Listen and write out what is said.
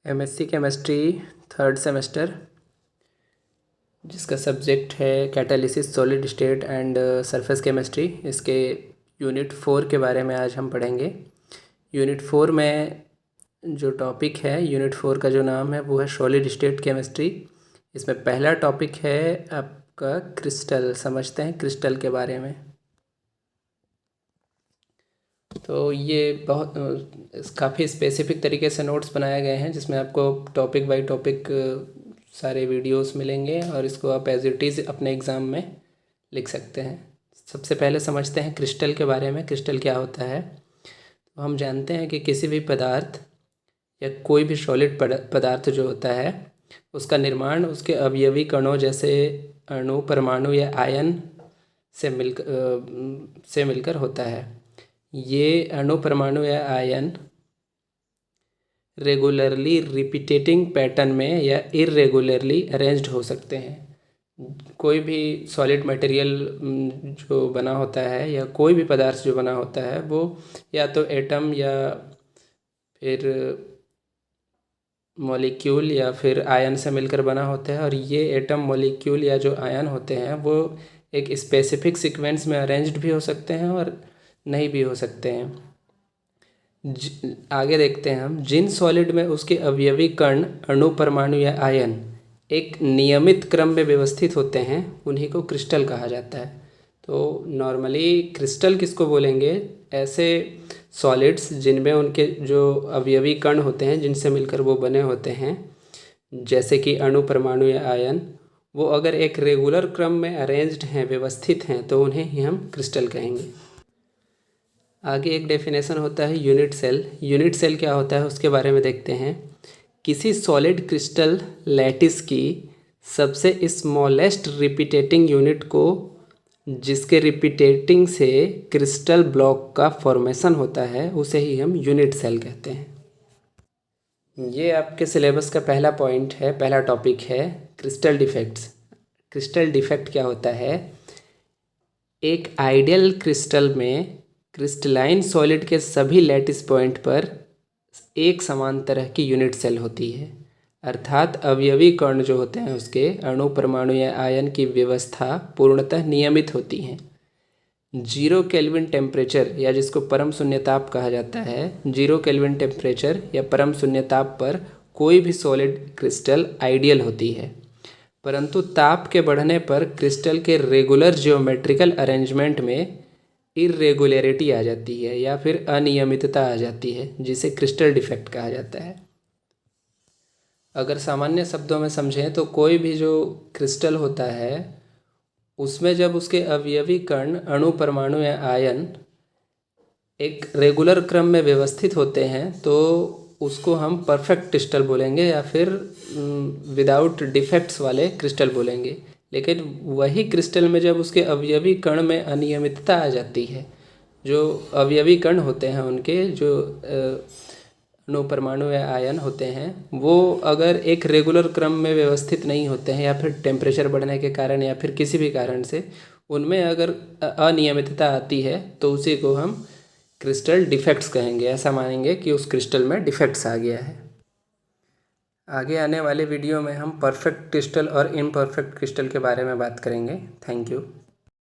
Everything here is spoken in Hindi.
एमएससी केमिस्ट्री थर्ड सेमेस्टर, जिसका सब्जेक्ट है catalysis solid state and surface chemistry. इसके यूनिट 4 के बारे में आज हम पढ़ेंगे। यूनिट 4 में जो टॉपिक है, यूनिट 4 का जो नाम है वो है सॉलिड स्टेट केमिस्ट्री। इसमें पहला टॉपिक है आपका क्रिस्टल। समझते हैं क्रिस्टल के बारे में। तो ये बहुत काफ़ी स्पेसिफिक तरीके से नोट्स बनाए गए हैं, जिसमें आपको टॉपिक बाय टॉपिक सारे वीडियोस मिलेंगे और इसको आप एज इट इज़ अपने एग्ज़ाम में लिख सकते हैं। सबसे पहले समझते हैं क्रिस्टल के बारे में। क्रिस्टल क्या होता है? तो हम जानते हैं कि किसी भी पदार्थ या कोई भी सॉलिड पदार्थ जो होता है, उसका निर्माण उसके अवयवी कणों जैसे अणु, परमाणु या आयन से मिलकर होता है। ये अणु, परमाणु या आयन रेगुलरली रिपीटेटिंग पैटर्न में या इरेगुलरली अरेंज्ड हो सकते हैं। कोई भी सॉलिड मटेरियल जो बना होता है या कोई भी पदार्थ जो बना होता है वो या तो एटम या फिर मॉलिक्यूल या फिर आयन से मिलकर बना होता है। और ये एटम, मॉलिक्यूल या जो आयन होते हैं वो एक स्पेसिफिक सीक्वेंस में अरेंज्ड भी हो सकते हैं और नहीं भी हो सकते हैं। आगे देखते हैं हम। जिन सॉलिड में उसके अवयवी कण, अणु, परमाणु या आयन एक नियमित क्रम में व्यवस्थित होते हैं, उन्हीं को क्रिस्टल कहा जाता है। तो नॉर्मली क्रिस्टल किसको बोलेंगे? ऐसे सॉलिड्स जिनमें उनके जो अवयवी कण होते हैं, जिनसे मिलकर वो बने होते हैं, जैसे कि अणु, परमाणु या आयन, वो अगर एक रेगुलर क्रम में अरेंज्ड हैं, व्यवस्थित हैं, तो उन्हें ही हम क्रिस्टल कहेंगे। आगे एक डेफिनेशन होता है यूनिट सेल। यूनिट सेल क्या होता है उसके बारे में देखते हैं। किसी सॉलिड क्रिस्टल लैटिस की सबसे स्मॉलेस्ट रिपीटेटिंग यूनिट को, जिसके रिपीटेटिंग से क्रिस्टल ब्लॉक का फॉर्मेशन होता है, उसे ही हम यूनिट सेल कहते हैं। ये आपके सिलेबस का पहला पॉइंट है, पहला टॉपिक है क्रिस्टल डिफेक्ट्स। क्रिस्टल डिफेक्ट क्या होता है? एक आइडियल क्रिस्टल में क्रिस्टलाइन सॉलिड के सभी लैटिस पॉइंट पर एक समान तरह की यूनिट सेल होती है, अर्थात अवयवी कण जो होते हैं उसके अणु, परमाणु या आयन की व्यवस्था पूर्णतः नियमित होती हैं। 0 केल्विन टेम्परेचर या जिसको परम शून्य ताप कहा जाता है, 0 केल्विन टेम्परेचर या परम शून्य ताप पर कोई भी सॉलिड क्रिस्टल आइडियल होती है। परंतु ताप के बढ़ने पर क्रिस्टल के रेगुलर जियोमेट्रिकल अरेंजमेंट में इरेगुलरिटी आ जाती है या फिर अनियमितता आ जाती है, जिसे क्रिस्टल डिफेक्ट कहा जाता है। अगर सामान्य शब्दों में समझें तो कोई भी जो क्रिस्टल होता है उसमें जब उसके अवयवी कण, अणु, परमाणु या आयन एक रेगुलर क्रम में व्यवस्थित होते हैं तो उसको हम परफेक्ट क्रिस्टल बोलेंगे या फिर विदाउट डिफेक्ट्स वाले क्रिस्टल बोलेंगे। लेकिन वही क्रिस्टल में जब उसके अवयवी कण में अनियमितता आ जाती है, जो अवयवी कण होते हैं उनके जो अणु, परमाणु या आयन होते हैं, वो अगर एक रेगुलर क्रम में व्यवस्थित नहीं होते हैं या फिर टेम्परेचर बढ़ने के कारण या फिर किसी भी कारण से उनमें अगर अनियमितता आती है, तो उसी को हम क्रिस्टल डिफेक्ट्स कहेंगे। ऐसा मानेंगे कि उस क्रिस्टल में डिफेक्ट्स आ गया है। आगे आने वाले वीडियो में हम परफेक्ट क्रिस्टल और इम्परफेक्ट क्रिस्टल के बारे में बात करेंगे। Thank you.